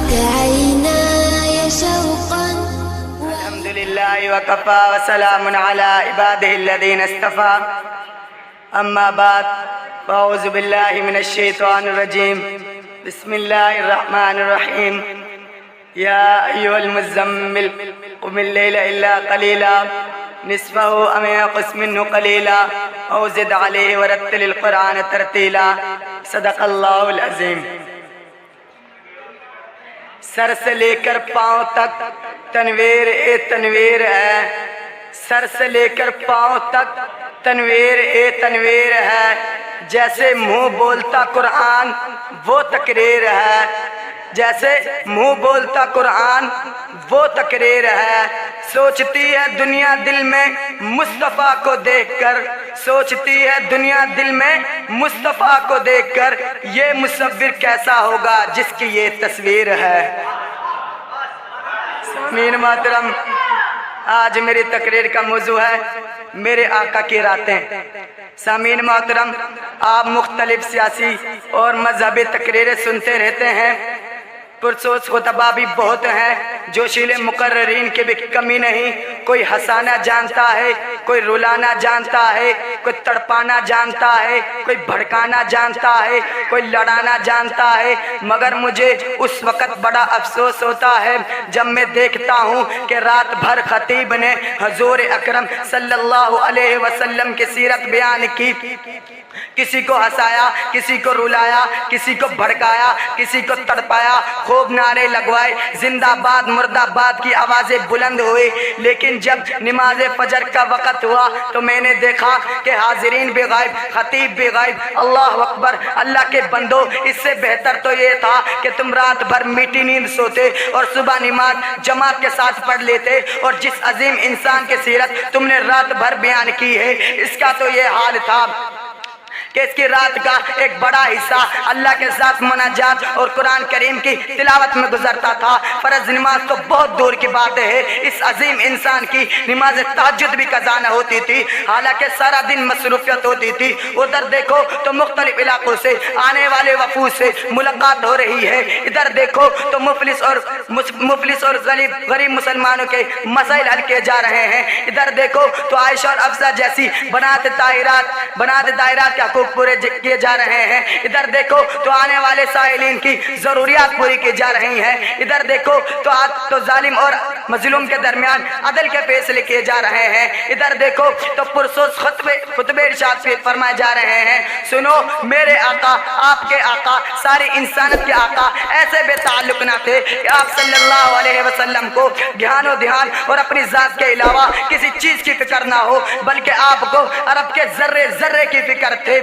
كعيناي شوقا. الحمد لله وكفى وسلام على عباده الذين اصطفى. أما بعد فأعوذ بالله من الشيطان الرجيم. بسم الله الرحمن الرحيم. يا أيها المزمل قم الليل إلا قليلا نصفه أو ينقص منه قليلا أو زد عليه ورتل القرآن ترتيلا. صدق اللہ العظیم. سر سے لے کر پاؤں تک تنویر اے تنویر ہے. سر سے لے کر پاؤں تک تنویر اے تنویر ہے. جیسے منہ بولتا قرآن وہ تقریر ہے. جیسے منہ بولتا قرآن وہ تقریر ہے. سوچتی ہے دنیا دل میں مصطفیٰ کو دیکھ کر. سوچتی ہے دنیا دل میں مصطفیٰ کو دیکھ کر یہ مصور کیسا ہوگا جس کی یہ تصویر ہے. سامعین محترم، آج میری تقریر کا موضوع ہے میرے آقا کی راتیں. سامعین محترم، آپ مختلف سیاسی اور مذہبی تقریریں سنتے رہتے ہیں. پرسوس خطبہ بھی بہت ہیں، جوشیلے مقررین کی بھی کمی نہیں. کوئی ہنسانا جانتا ہے، کوئی رلانا جانتا ہے، کوئی تڑپانا جانتا ہے، کوئی بھڑکانا جانتا ہے، کوئی لڑانا جانتا ہے. مگر مجھے اس وقت بڑا افسوس ہوتا ہے جب میں دیکھتا ہوں کہ رات بھر خطیب نے حضور اکرم صلی اللہ علیہ وسلم کی سیرت بیان کی. کسی کو ہنسایا، کسی کو رلایا، کسی کو بھڑکایا، کسی کو تڑپایا، خوب نعرے لگوائے، زندہ باد مردہ باد کی آوازیں بلند ہوئی. لیکن جب نماز فجر کا وقت ہوا تو میں نے دیکھا کہ حاضرین بھی غائب، خطیب بھی غائب. اللہ اکبر. اللہ کے بندو، اس سے بہتر تو یہ تھا کہ تم رات بھر میٹھی نیند سوتے اور صبح نماز جماعت کے ساتھ پڑھ لیتے. اور جس عظیم انسان کی سیرت تم نے رات بھر بیان کی ہے، اس کا تو یہ حال تھا کہ اس کی رات کا ایک بڑا حصہ اللہ کے ساتھ مناجات اور قرآن کریم کی تلاوت میں گزرتا تھا. فرض نماز تو بہت دور کی بات ہے، اس عظیم انسان کی نماز تہجد بھی قضا نہ ہوتی تھی، حالانکہ سارا دن مصروفیت ہوتی تھی. ادھر دیکھو تو مختلف علاقوں سے آنے والے وفود سے ملاقات ہو رہی ہے. ادھر دیکھو تو مفلس اور غریب مسلمانوں کے مسائل حل کیے جا رہے ہیں. ادھر دیکھو تو عائشہ اور افضہ جیسی بنات طاہرات کے حقوق پورے کیے جا رہے ہیں. ادھر دیکھو تو آنے والے سائلین کی ضروریات پوری کی جا رہی ہیں. ادھر دیکھو تو ظالم اور مظلوم کے درمیان عدل کے فیصلے کیے جا رہے ہیں. ادھر دیکھو تو پرسوس خطبے ارشاد فرمائے جا رہے ہیں. سنو، میرے آقا، آپ کے آقا، ساری انسانیت کے آقا ایسے بے تعلق نہ تھے کہ آپ صلی اللہ علیہ وسلم کو دھیان و دھیان اور اپنی ذات کے علاوہ کسی چیز کی فکر نہ ہو، بلکہ آپ کو عرب کے ذرے ذرے کی فکر تھے.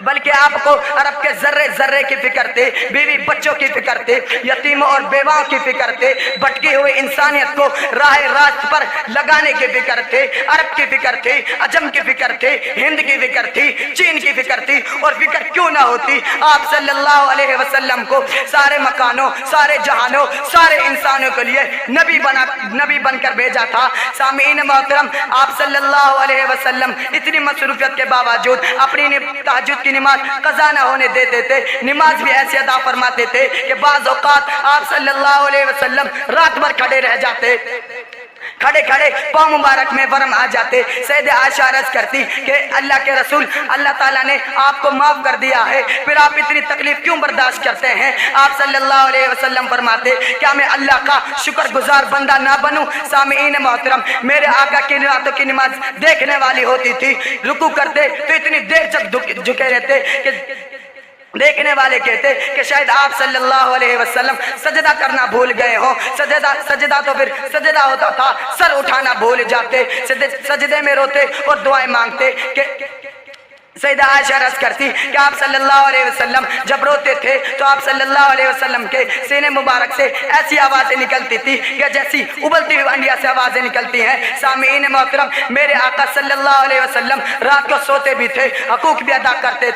بلکہ آپ کو عرب کے ذرے ذرے کی فکر تھے، بیوی بچوں کی فکر تھے، یتیموں اور بیواؤں کی فکر تھے، بھٹکی ہوئی انسانیت کو راہ راست پر لگانے کی فکر تھے. عرب کی فکر تھی، عجم کی فکر تھی، ہند کی فکر تھی، چین کی فکر تھی. اور فکر کیوں نہ ہوتی، آپ صلی اللہ علیہ وسلم کو سارے مکانوں، سارے جہانوں، سارے انسانوں کے لیے نبی بن کر بھیجا تھا. سامعین محترم، آپ صلی اللہ علیہ وسلم اتنی مصروفیت کے باوجود اپنی تہجد کی نماز قضا نہ ہونے دیتے تھے. نماز بھی ایسی ادا فرماتے تھے کہ بعض اوقات آپ صلی اللہ علیہ وسلم رات بھر کھڑے رہ جاتے، کھڑے کھڑے پاؤں مبارک میں ورم آ جاتے. سیدہ عائشہ عرض کرتی کہ اللہ کے رسول، اللہ تعالیٰ نے آپ کو معاف کر دیا ہے، پھر آپ اتنی تکلیف کیوں برداشت کرتے ہیں؟ آپ صلی اللہ علیہ وسلم فرماتے، کیا میں اللہ کا شکر گزار بندہ نہ بنوں؟ سامعین محترم، میرے آقا کی راتوں کی نماز دیکھنے والی ہوتی تھی. رکوع کرتے تو اتنی دیر تک جھکے رہتے کہ دیکھنے والے کہتے کہ شاید آپ صلی اللہ علیہ وسلم سجدہ کرنا بھول گئے ہوں. سجدہ تو پھر سجدہ ہوتا تھا، سر اٹھانا بھول جاتے، سجدے میں روتے اور دعائیں مانگتے. کہ سیدہ عائشہ عرض کرتی کہ آپ صلی اللہ علیہ وسلم جب روتے تھے تو آپ صلی اللہ علیہ وسلم کے سینے مبارک سے ایسی آوازیں نکلتی تھی کہ جیسی ابلتی ہوئی انڈیا سے آوازیں نکلتی ہیں. سامعین محترم، میرے آقا صلی اللہ علیہ وسلم رات کو سوتے بھی تھے، حقوق بھی ادا کرتے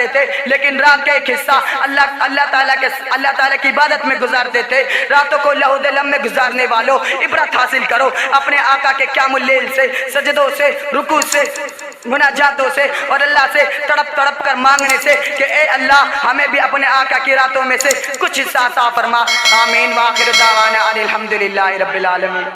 تھے، لیکن رات کا ایک حصہ اللہ تعالیٰ کی عبادت میں گزارتے تھے. راتوں کو لہو دلم میں گزارنے والوں، عبرت حاصل کرو اپنے آقا کے قیام اللیل سے، سجدوں سے، رکوع سے، مناجاتوں سے اور اللہ سے تڑپ تڑپ کر مانگنے سے کہ اے اللہ ہمیں بھی اپنے آقا کی راتوں میں سے کچھ حصہ عطا فرما. آمین. وآخر دعوانا ان الحمدللہ رب العالمین.